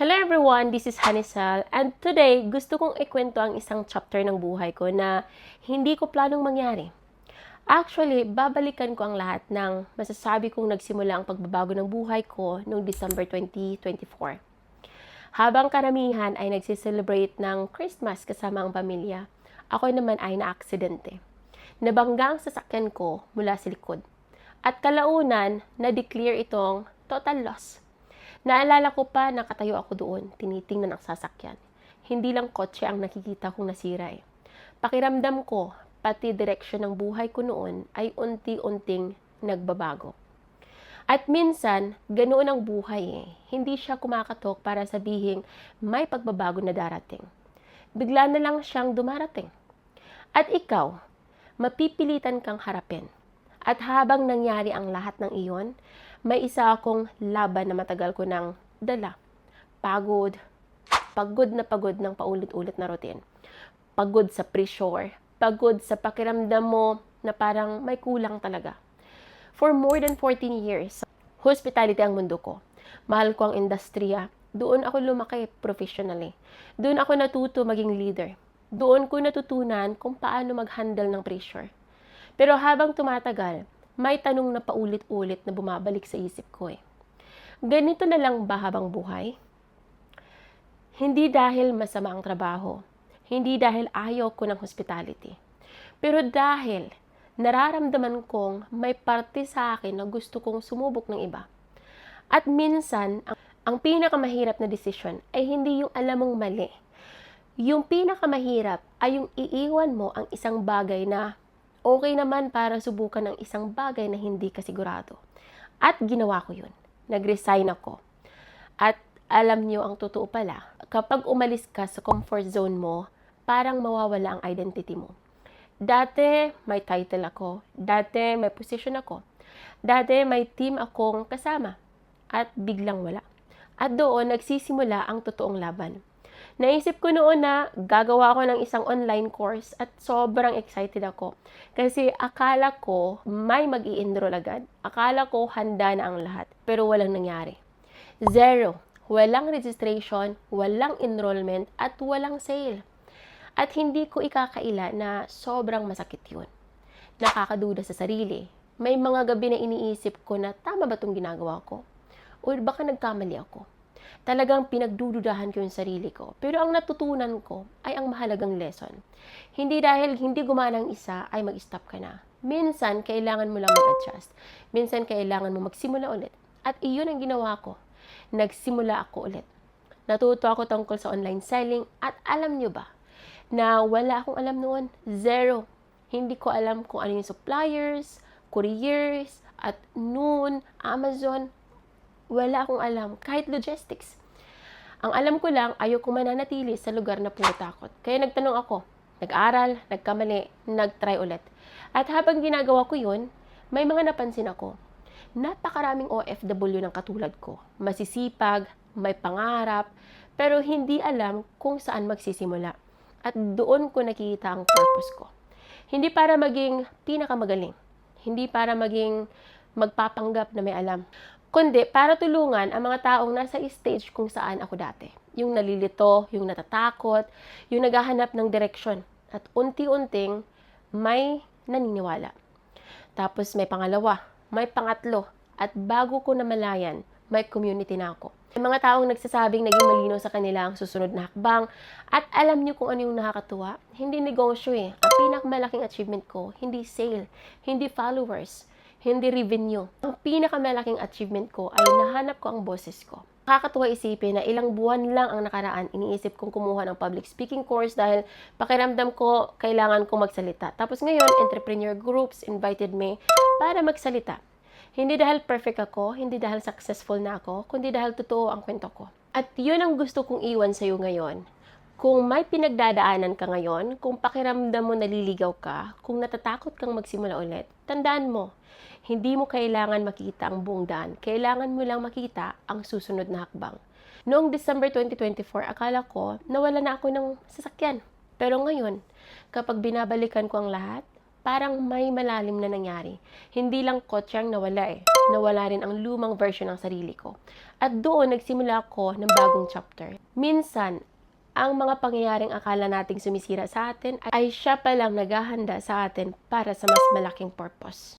Hello everyone, this is Hanisal and today gusto kong ikwento ang isang chapter ng buhay ko na hindi ko planong mangyari. Actually, babalikan ko ang lahat ng masasabi kong nagsimula ang pagbabago ng buhay ko noong December 2024. Habang karamihan ay nagsiselebrate ng Christmas kasama ang pamilya, ako naman ay naaksidente. Nabangga ang sasakyan ko mula sa likod. At kalaunan, na-declare itong total loss. Naalala ko pa nakatayo ako doon, tinitingnan ang sasakyan. Hindi lang kotse ang nakikita kong nasira eh. Pakiramdam ko, pati direksyon ng buhay ko noon ay unti-unting nagbabago. At minsan, ganoon ang buhay eh. Hindi siya kumakatok para sabihin may pagbabago na darating. Bigla na lang siyang dumarating. At ikaw, mapipilitan kang harapin. At habang nangyari ang lahat ng iyon, may isa akong laban na matagal ko nang dala. Pagod ng paulit-ulit na routine. Pagod sa pressure, pagod sa pakiramdam mo na parang may kulang talaga. For more than 14 years, hospitality ang mundo ko. Mahal ko ang industriya. Doon ako lumaki professionally. Doon ako natuto maging leader. Doon ko natutunan kung paano mag-handle ng pressure. Pero habang tumatagal, may tanong na paulit-ulit na bumabalik sa isip ko eh. Ganito na lang ba habang buhay? Hindi dahil masama ang trabaho. Hindi dahil ayaw ko ng hospitality. Pero dahil nararamdaman kong may parte sa akin na gusto kong sumubok ng iba. At minsan, ang pinakamahirap na desisyon ay hindi yung alam mong mali. Yung pinakamahirap ay yung iiwan mo ang isang bagay na okay naman para subukan ng isang bagay na hindi ka sigurado. At ginawa ko yun. Nag-resign ako. At alam niyo ang totoo pala, kapag umalis ka sa comfort zone mo, parang mawawala ang identity mo. Dati may title ako. Dati may position ako. Dati may team akong kasama. At biglang wala. At doon nagsisimula ang totoong laban. Naisip ko noon na gagawa ko ng isang online course at sobrang excited ako. Kasi akala ko may mag-i-enroll agad. Akala ko handa na ang lahat. Pero walang nangyari. Zero. Walang registration, walang enrollment, at walang sale. At hindi ko ikakaila na sobrang masakit yun. Nakakaduda sa sarili. May mga gabi na iniisip ko na tama ba itong ginagawa ko? O baka nagkamali ako? Talagang pinagdududahan ko yung sarili ko. Pero ang natutunan ko ay ang mahalagang lesson. Hindi dahil hindi gumana ang isa ay mag-stop ka na. Minsan, kailangan mo lang mag-adjust. Minsan, kailangan mo magsimula ulit. At iyon ang ginawa ko. Nagsimula ako ulit. Natuto ako tungkol sa online selling at alam nyo ba na wala akong alam noon? Zero. Hindi ko alam kung ano yung suppliers, couriers, at noon, Amazon. Wala akong alam, kahit logistics. Ang alam ko lang, ayoko mananatili sa lugar na puro takot. Kaya nagtanong ako, nag-aral, nagkamali, nag-try ulit. At habang ginagawa ko yun, may mga napansin ako. Napakaraming OFW ng katulad ko. Masisipag, may pangarap, pero hindi alam kung saan magsisimula. At doon ko nakikita ang purpose ko. Hindi para maging pinakamagaling. Hindi para maging magpapanggap na may alam. Kundi para tulungan ang mga taong nasa stage kung saan ako dati. Yung nalilito, yung natatakot, yung naghahanap ng direksyon. At unti-unting may naniniwala. Tapos may pangalawa, may pangatlo. At bago ko namalayan, may community na ako. May mga taong nagsasabing naging malinaw sa kanila ang susunod na hakbang. At alam niyo kung ano yung nakakatuwa? Hindi negosyo eh. Ang pinakamalaking achievement ko, hindi sale, hindi followers, hindi revenue. Ang pinakamalaking achievement ko ay nahanap ko ang boses ko. Nakakatuwa isipin na ilang buwan lang ang nakaraan, iniisip kong kumuha ng public speaking course dahil pakiramdam ko kailangan kong magsalita. Tapos ngayon, entrepreneur groups invited me para magsalita. Hindi dahil perfect ako, hindi dahil successful na ako, kundi dahil totoo ang kwento ko. At yun ang gusto kong iwan sa'yo ngayon. Kung may pinagdadaanan ka ngayon, kung pakiramdam mo naliligaw ka, kung natatakot kang magsimula ulit, tandaan mo, hindi mo kailangan makita ang buong daan. Kailangan mo lang makita ang susunod na hakbang. Noong December 2024, akala ko nawala na ako ng sasakyan. Pero ngayon, kapag binabalikan ko ang lahat, parang may malalim na nangyari. Hindi lang kotse ang nawala eh. Nawala rin ang lumang version ng sarili ko. At doon nagsimula ako ng bagong chapter. Minsan, ang mga pangyayaring akala nating sumisira sa atin ay siya palang naghahanda sa atin para sa mas malaking purpose.